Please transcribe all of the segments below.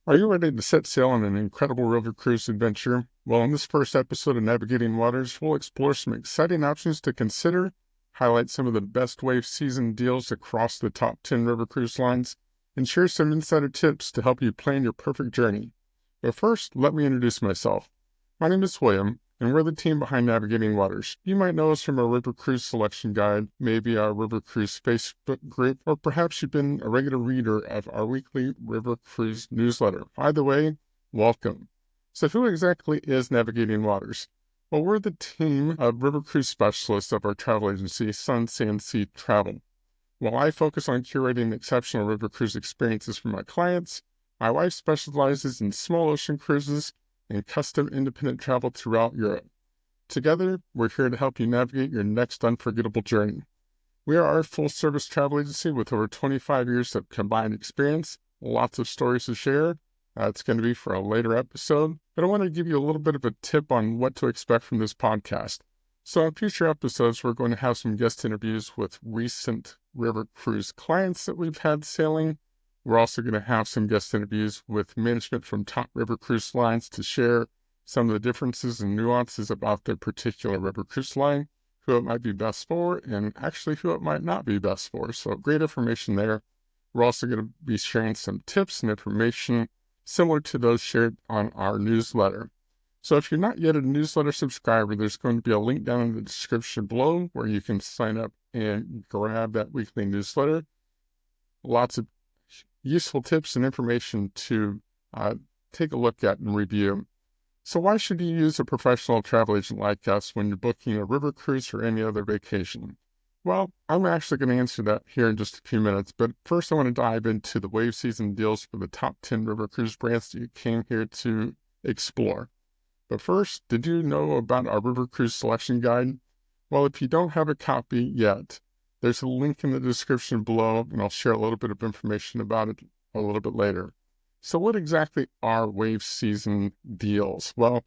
Are you ready to set sail on an incredible river cruise adventure? Well, in this first episode of Navigating Waters, we'll explore some exciting options to consider, highlight some of the best wave season deals across the top 10 river cruise lines, and share some insider tips to help you plan your perfect journey. But first, let me introduce myself. My name is William, and we're the team behind Navigating Waters. You might know us from our River Cruise Selection Guide, maybe our River Cruise Facebook group, or perhaps you've been a regular reader of our weekly River Cruise newsletter. Either way, welcome. So who exactly is Navigating Waters? Well, we're the team of river cruise specialists of our travel agency, Sun Sand Sea Travel. While I focus on curating exceptional river cruise experiences for my clients, my wife specializes in small ocean cruises and custom independent travel throughout Europe. Together, we're here to help you navigate your next unforgettable journey. We are a full-service travel agency with over 25 years of combined experience, lots of stories to share. It's going to be for a later episode, but I want to give you a little bit of a tip on what to expect from this podcast. So in future episodes, we're going to have some guest interviews with recent river cruise clients that we've had sailing. We're also going to have some guest interviews with management from top river cruise lines to share some of the differences and nuances about their particular river cruise line, who it might be best for, and actually who it might not be best for. So great information there. We're also going to be sharing some tips and information similar to those shared on our newsletter. So if you're not yet a newsletter subscriber, there's going to be a link down in the description below where you can sign up and grab that weekly newsletter. Lots of useful tips and information to take a look at and review. So why should you use a professional travel agent like us when you're booking a river cruise or any other vacation? Well, I'm actually going to answer that here in just a few minutes, but first I want to dive into the wave season deals for the top 10 river cruise brands that you came here to explore. But first, did you know about our River Cruise Selection Guide? Well, if you don't have a copy yet, there's a link in the description below, and I'll share a little bit of information about it a little bit later. So what exactly are wave season deals? Well,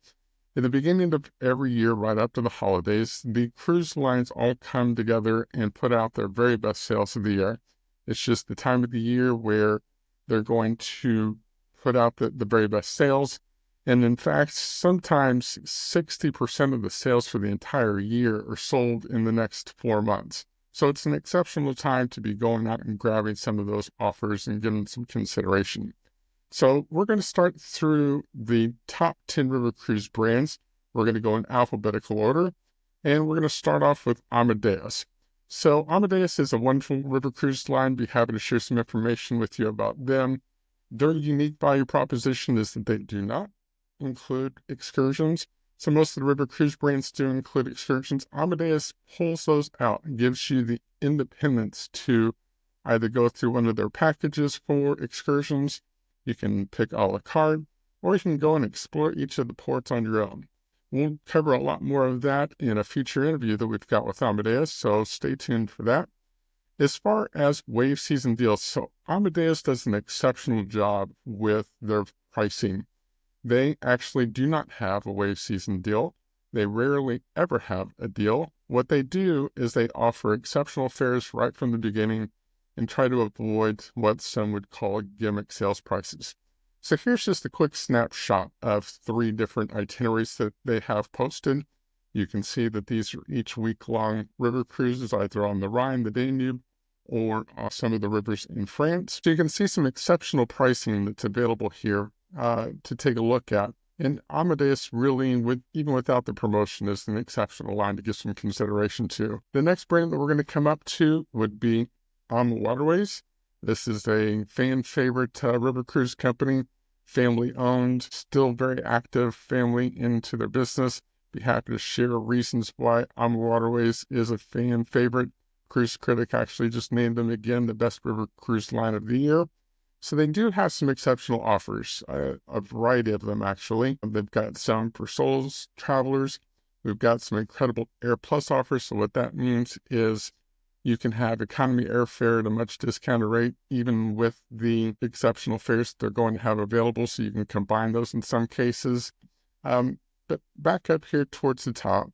at the beginning of every year, right up to the holidays, the cruise lines all come together and put out their very best sales of the year. It's just the time of the year where they're going to put out the very best sales. And in fact, sometimes 60% of the sales for the entire year are sold in the next 4 months. So it's an exceptional time to be going out and grabbing some of those offers and giving some consideration. So we're going to start through the top 10 river cruise brands. We're going to go in alphabetical order, and we're going to start off with Amadeus. So Amadeus is a wonderful river cruise line. Be happy to share some information with you about them. Their unique value proposition is that they do not include excursions. So most of the river cruise brands do include excursions. Amadeus pulls those out and gives you the independence to either go through one of their packages for excursions. You can pick a la carte, or you can go and explore each of the ports on your own. We'll cover a lot more of that in a future interview that we've got with Amadeus, so stay tuned for that. As far as wave season deals, so Amadeus does an exceptional job with their pricing. They actually do not have a wave season deal. They rarely ever have a deal. What they do is they offer exceptional fares right from the beginning and try to avoid what some would call gimmick sales prices. So here's just a quick snapshot of 3 different itineraries that they have posted. You can see that these are each week-long river cruises, either on the Rhine, the Danube, or some of the rivers in France. So you can see some exceptional pricing that's available here to take a look at. And Amadeus really, even without the promotion, is an exceptional line to give some consideration to. The next brand that we're going to come up to would be AMA Waterways. This is a fan favorite river cruise company, family owned, still very active, family into their business. Be happy to share reasons why AMA Waterways is a fan favorite. Cruise Critic actually just named them again the best river cruise line of the year. So they do have some exceptional offers, a variety of them actually. They've got some for souls travelers. We've got some incredible Air Plus offers. So what that means is you can have economy airfare at a much discounted rate, even with the exceptional fares they're going to have available. So you can combine those in some cases. But back up here towards the top,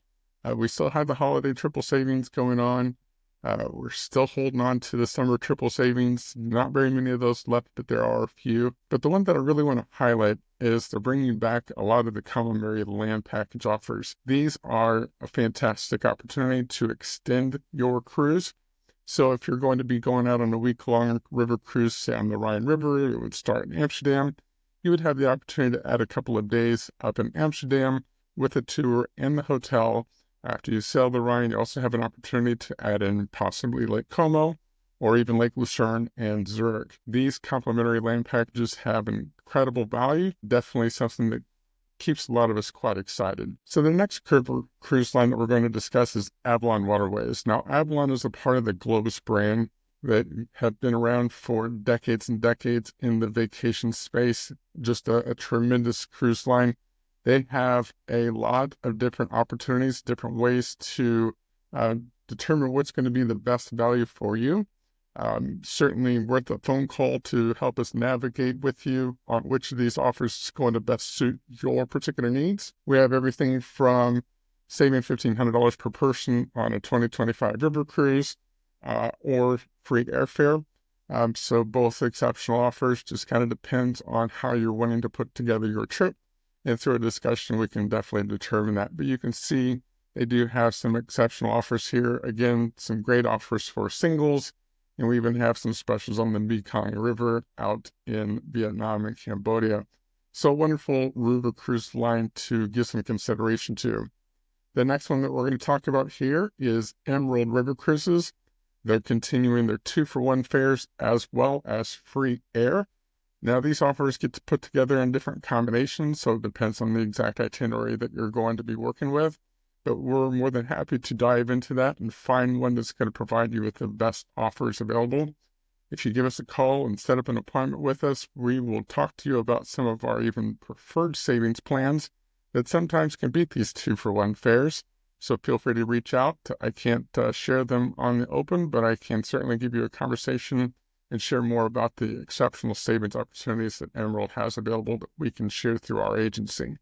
we still have the holiday triple savings going on. We're still holding on to the summer triple savings. Not very many of those left, but there are a few. But the one that I really want to highlight is they're bringing back a lot of the Complimentary Land Package offers. These are a fantastic opportunity to extend your cruise. So if you're going to be going out on a week-long river cruise, say on the Rhine River, it would start in Amsterdam. You would have the opportunity to add a couple of days up in Amsterdam with a tour in the hotel. After you sail the Rhine, you also have an opportunity to add in possibly Lake Como or even Lake Lucerne and Zurich. These complimentary land packages have incredible value, definitely something that keeps a lot of us quite excited. So the next cruise line that we're going to discuss is Avalon Waterways. Now, Avalon is a part of the Globus brand that have been around for decades and decades in the vacation space, just a tremendous cruise line. They have a lot of different opportunities, different ways to determine what's going to be the best value for you. Certainly worth a phone call to help us navigate with you on which of these offers is going to best suit your particular needs. We have everything from saving $1,500 per person on a 2025 river cruise or free airfare. So both exceptional offers, just kind of depends on how you're wanting to put together your trip. And through a discussion, we can definitely determine that. But you can see they do have some exceptional offers here. Again, some great offers for singles. And we even have some specials on the Mekong River out in Vietnam and Cambodia. So a wonderful river cruise line to give some consideration to. The next one that we're going to talk about here is Emerald River Cruises. They're continuing their 2-for-1 fares as well as free air. Now, these offers get to put together in different combinations, so it depends on the exact itinerary that you're going to be working with. But we're more than happy to dive into that and find one that's going to provide you with the best offers available. If you give us a call and set up an appointment with us, we will talk to you about some of our even preferred savings plans that sometimes can beat these 2-for-1 fares. So feel free to reach out. I can't share them on the open, but I can certainly give you a conversation and share more about the exceptional savings opportunities that Emerald has available that we can share through our agency.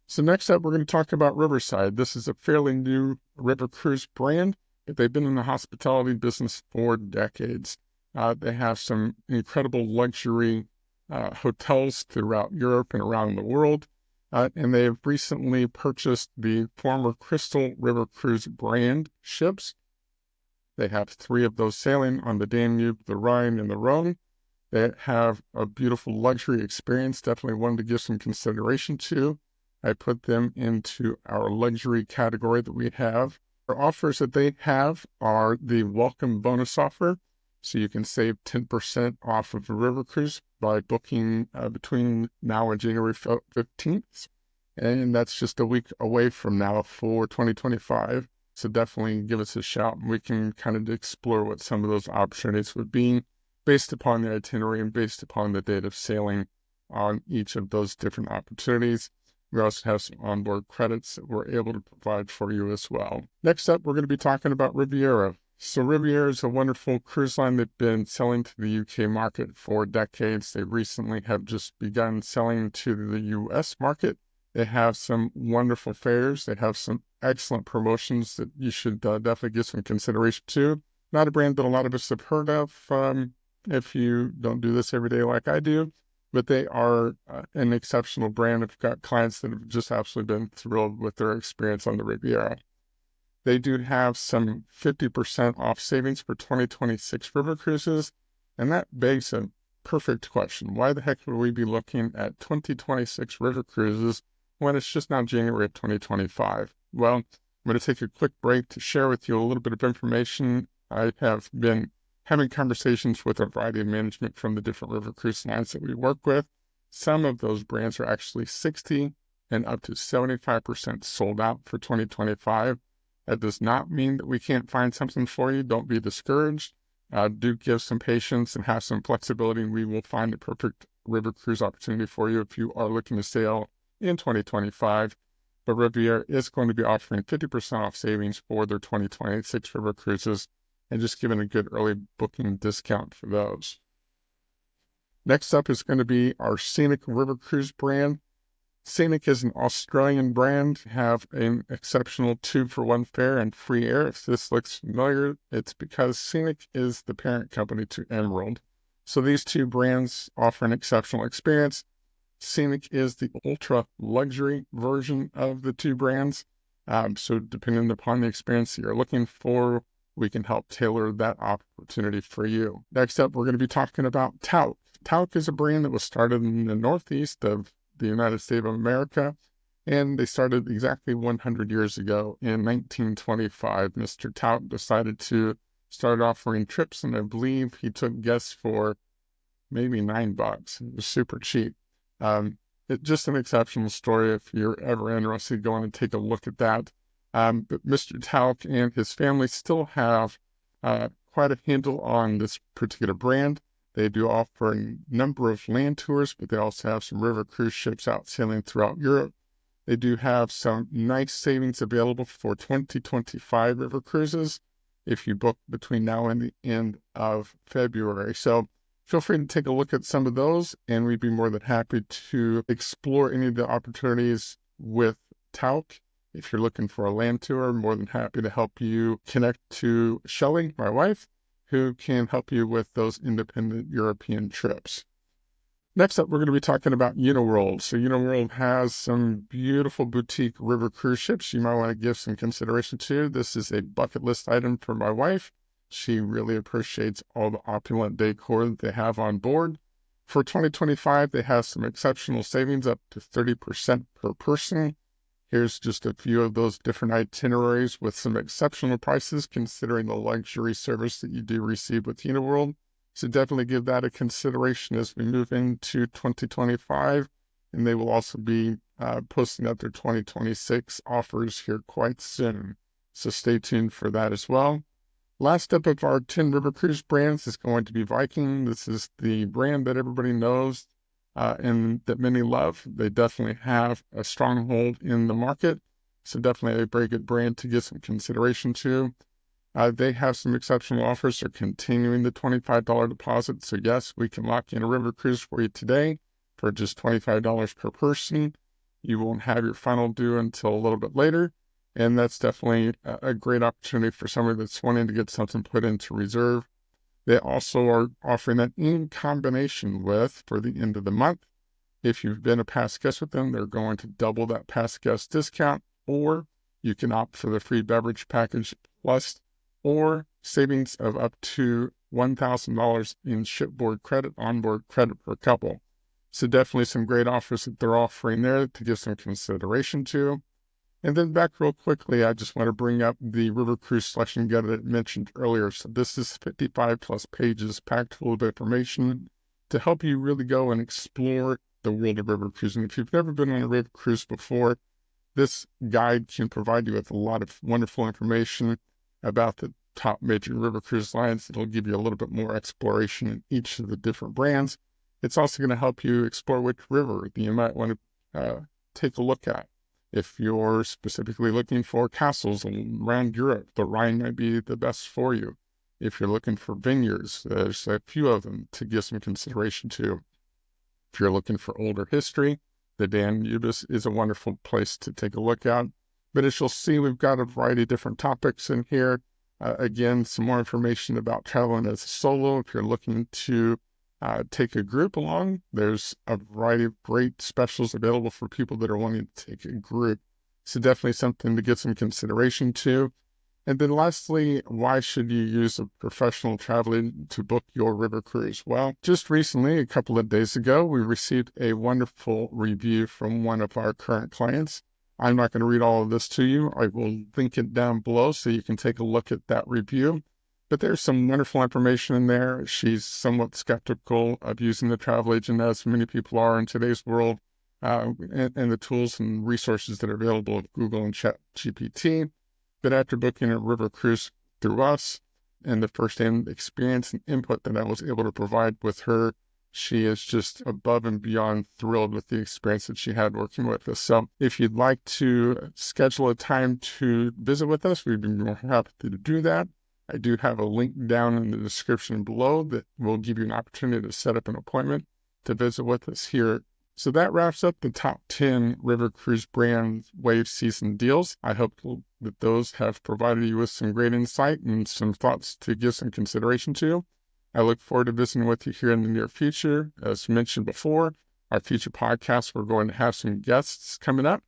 So next up, we're going to talk about Riverside. This is a fairly new river cruise brand, but they've been in the hospitality business for decades. They have some incredible luxury hotels throughout Europe and around the world, and they have recently purchased the former Crystal River Cruise brand ships. They have 3 of those sailing on the Danube, the Rhine, and the Rhone. They have a beautiful luxury experience, definitely one to give some consideration to. I put them into our luxury category that we have. The offers that they have are the welcome bonus offer. So you can save 10% off of a river cruise by booking between now and January 15th. And that's just a week away from now for 2025. So definitely give us a shout and we can kind of explore what some of those opportunities would be based upon the itinerary and based upon the date of sailing on each of those different opportunities. We also have some onboard credits that we're able to provide for you as well. Next up, we're going to be talking about Riviera. So Riviera is a wonderful cruise line that's been selling to the UK market for decades. They recently have just begun selling to the US market. They have some wonderful fares. They have some excellent promotions that you should definitely give some consideration to. Not a brand that a lot of us have heard of if you don't do this every day like I do, but they are an exceptional brand. I've got clients that have just absolutely been thrilled with their experience on the Riviera. They do have some 50% off savings for 2026 river cruises, and that begs a perfect question. Why the heck would we be looking at 2026 river cruises when it's just now January of 2025? Well, I'm going to take a quick break to share with you a little bit of information. I have been having conversations with a variety of management from the different river cruise lines that we work with. Some of those brands are actually 60 and up to 75% sold out for 2025. That does not mean that we can't find something for you. Don't be discouraged. Do give some patience and have some flexibility, and we will find the perfect river cruise opportunity for you if you are looking to sail in 2025. But Riviera is going to be offering 50% off savings for their 2026 river cruises and just giving a good early booking discount for those. Next up is going to be our Scenic River Cruise brand. Scenic is an Australian brand, have an exceptional 2-for-1 fare and free air. If this looks familiar, it's because Scenic is the parent company to Emerald. So these two brands offer an exceptional experience. Scenic is the ultra luxury version of the two brands. So depending upon the experience that you're looking for, we can help tailor that opportunity for you. Next up, we're going to be talking about Tauck. Tauck is a brand that was started in the Northeast of the United States of America, and they started exactly 100 years ago in 1925. Mr. Tauck decided to start offering trips, and I believe he took guests for maybe $9. It was super cheap. It's just an exceptional story. If you're ever interested, go on and take a look at that. But Mr. Tauck and his family still have quite a handle on this particular brand. They do offer a number of land tours, but they also have some river cruise ships out sailing throughout Europe. They do have some nice savings available for 2025 river cruises if you book between now and the end of February. So feel free to take a look at some of those, and we'd be more than happy to explore any of the opportunities with Tauck. If you're looking for a land tour, more than happy to help you connect to Shelley, my wife, who can help you with those independent European trips. Next up, we're going to be talking about Uniworld. So Uniworld has some beautiful boutique river cruise ships you might want to give some consideration to. This is a bucket list item for my wife. She really appreciates all the opulent decor that they have on board. For 2025, they have some exceptional savings up to 30% per person. Here's just a few of those different itineraries with some exceptional prices considering the luxury service that you do receive with Uniworld. So definitely give that a consideration as we move into 2025. And they will also be posting up their 2026 offers here quite soon. So stay tuned for that as well. Last up of our 10 river cruise brands is going to be Viking. This is the brand that everybody knows and that many love. They definitely have a stronghold in the market. So definitely a very good brand to give some consideration to. They have some exceptional offers. They're continuing the $25 deposit. So yes, we can lock in a river cruise for you today for just $25 per person. You won't have your final due until a little bit later. And that's definitely a great opportunity for somebody that's wanting to get something put into reserve. They also are offering that in combination with, for the end of the month, if you've been a past guest with them, they're going to double that past guest discount, or you can opt for the free beverage package plus, or savings of up to $1,000 in shipboard credit, onboard credit per couple. So definitely some great offers that they're offering there to give some consideration to. And then back real quickly, I just want to bring up the River Cruise Selection Guide that I mentioned earlier. So this is 55 plus pages packed full of information to help you really go and explore the world of river cruising. If you've never been on a river cruise before, this guide can provide you with a lot of wonderful information about the top major river cruise lines. It'll give you a little bit more exploration in each of the different brands. It's also going to help you explore which river that you might want to take a look at. If you're specifically looking for castles around Europe, the Rhine might be the best for you. If you're looking for vineyards, there's a few of them to give some consideration to. If you're looking for older history, the Danube is a wonderful place to take a look at. But as you'll see, we've got a variety of different topics in here. Again, some more information about traveling as a solo. If you're looking to take a group along, there's a variety of great specials available for people that are wanting to take a group. So definitely something to get some consideration to. And then lastly, why should you use a professional traveler to book your river cruise? Well, just recently, a couple of days ago, we received a wonderful review from one of our current clients. I'm not going to read all of this to you. I will link it down below so you can take a look at that review. But there's some wonderful information in there. She's somewhat skeptical of using the travel agent, as many people are in today's world, and the tools and resources that are available at Google and ChatGPT. But after booking a river cruise through us and the first-hand experience and input that I was able to provide with her, she is just above and beyond thrilled with the experience that she had working with us. So if you'd like to schedule a time to visit with us, we'd be more happy to do that. I do have a link down in the description below that will give you an opportunity to set up an appointment to visit with us here So that wraps up the top 10 River Cruise brand wave season deals. I hope that those have provided you with some great insight and some thoughts to give some consideration to. I look forward to visiting with you here in the near future. As mentioned before, our future podcasts, we're going to have some guests coming up.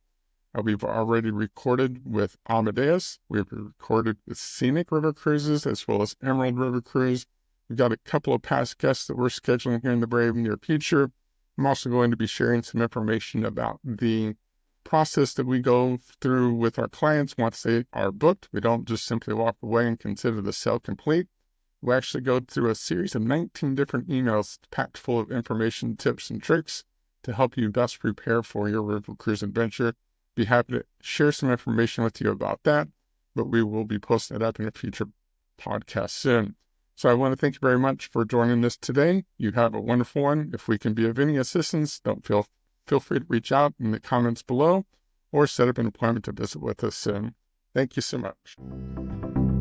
We've already recorded with Amadeus. We've recorded with Scenic River Cruises as well as Emerald River Cruise. We've got a couple of past guests that we're scheduling here in the very near future. I'm also going to be sharing some information about the process that we go through with our clients once they are booked. We don't just simply walk away and consider the sale complete. We actually go through a series of 19 different emails packed full of information, tips, and tricks to help you best prepare for your river cruise adventure. Be happy to share some information with you about that, but we will be posting it up in a future podcast soon. So I want to thank you very much for joining us today. You have a wonderful one. If we can be of any assistance, feel free to reach out in the comments below or set up an appointment to visit with us soon. Thank you so much.